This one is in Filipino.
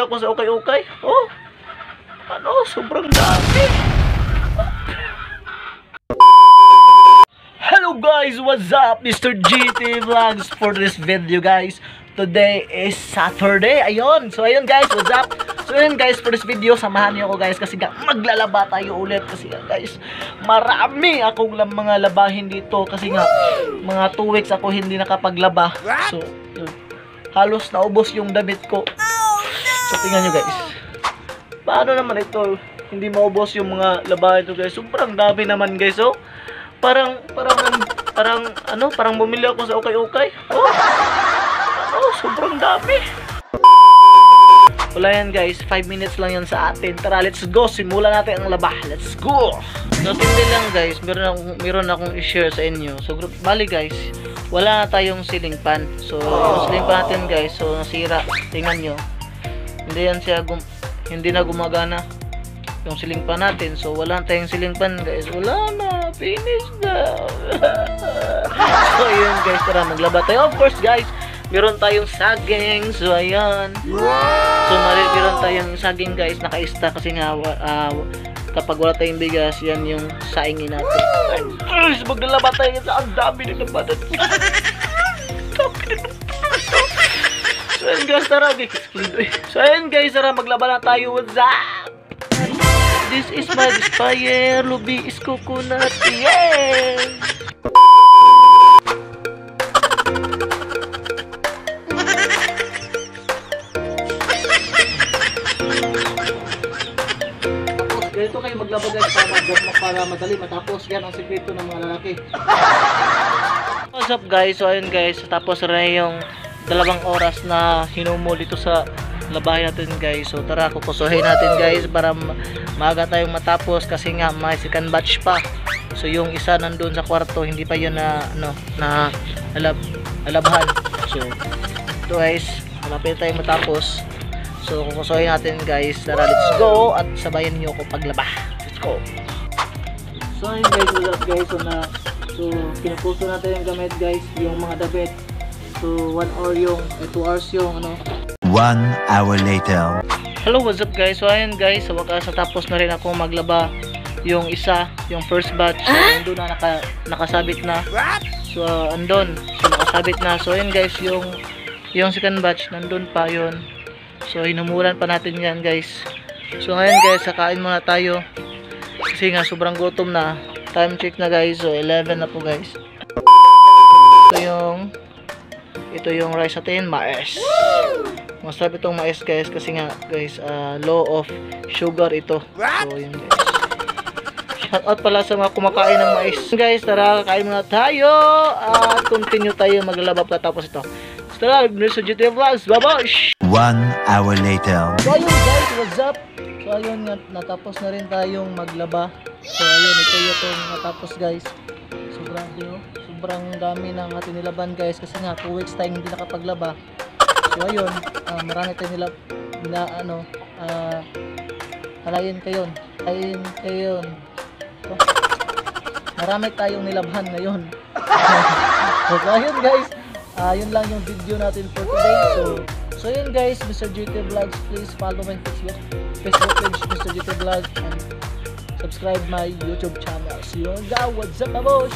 ako sa okay-okay. Oh, ano, sobrang dami. Hello guys, what's up? Mr. GT Vlogs for this video guys. Today is Saturday. Ayun. So ayun guys, what's up? So ayun guys, for this video, samahan niyo ako guys kasi nga maglalaba tayo ulit kasi nga guys, marami akong mga labahin dito kasi nga mga 2 weeks ako hindi nakapaglaba. So yun, halos naubos yung damit ko. So tingnan nyo guys, paano naman ito hindi maubos yung mga labahin ito guys. Sobrang dami naman guys. So parang bumili ako sa okay-okay. Oh, sobrang dami. Wala yan guys, 5 minutes lang yan sa atin. Tara, let's go, simulan natin ang laba. Let's go. So hindi lang guys, meron akong i-share sa inyo. So bali guys, wala na tayong ceiling fan. So yung ceiling fan natin guys, so nasira. Tingnan nyo, hindi na gumagana yung ceiling fan natin. So wala na tayong ceiling fan guys. Wala na, finish na. So yun guys, tara maglaba tayo. Of course guys, meron tayong saging. So ayan. So meron tayong saging guys, naka-ista kasi nga kapag wala tayong bigas, yan yung saingin natin. Ay, maglalaba tayo sa ang dami ng labanan. So ayan guys, tara. So ayan guys, tara maglaba na tayo. What's up? This is my despair. Lubi is coconut. Yeah! Ganito kayo maglaba guys para madali matapos. Yan ang sikreto ng mga lalaki. What's up guys? So ayun guys, tapos rin yung 2 oras na hinumol dito sa labahin natin guys. So tara, kukusuhin natin guys para maaga tayong matapos kasi nga may second batch pa. So yung isa nandun sa kwarto, hindi pa yun nalabahan. So ito guys, malapit tayong matapos. So kukusuhin natin guys. Tara, let's go at sabayan niyo ako paglaba. Let's go. So ayun guys, what's up guys? So kinukuso natin yung gamit guys, yung mga dabit. So 1 hour yung 2 hours yung 1 hour later. Hello, what's up guys? So ayun guys, sa wakas natapos na rin ako maglaba yung isa, yung first batch. So andun na nakasabit na. So andun, so nakasabit na. So ayun guys, yung second batch nandun pa yun. So hinumulan pa natin yan guys. So ngayon guys, kakain muna tayo kasi nga sobrang gutom na. Time check na guys, so 11 na po guys. Ito yung rice natin, mais. Masarap itong mais guys kasi nga guys, low of sugar ito. So yun guys, shout out pala sa mga kumakain ng mais guys. Tara, kakain muna tayo at continue tayo maglalaba pagkatapos ito. So tara, Mr. GT Vlogs, bye-bye. 1 hour later. So ayun guys, what's up? So ayun, natapos na rin tayong maglaba. So ayun, ito yung natapos guys. Sobrang dami ng ating nilaban guys kasi nga 2 weeks tayong hindi nakapaglaba. So ayun, marami tayong halayin kayon. So, marami tayong nilabhan ngayon. So ayun guys, yun lang yung video natin for today. So yun guys, Mr. GT Vlogs, please follow my Facebook page, Mr. GT Vlogs, and subscribe my YouTube channel. So yun, what's up, babosh?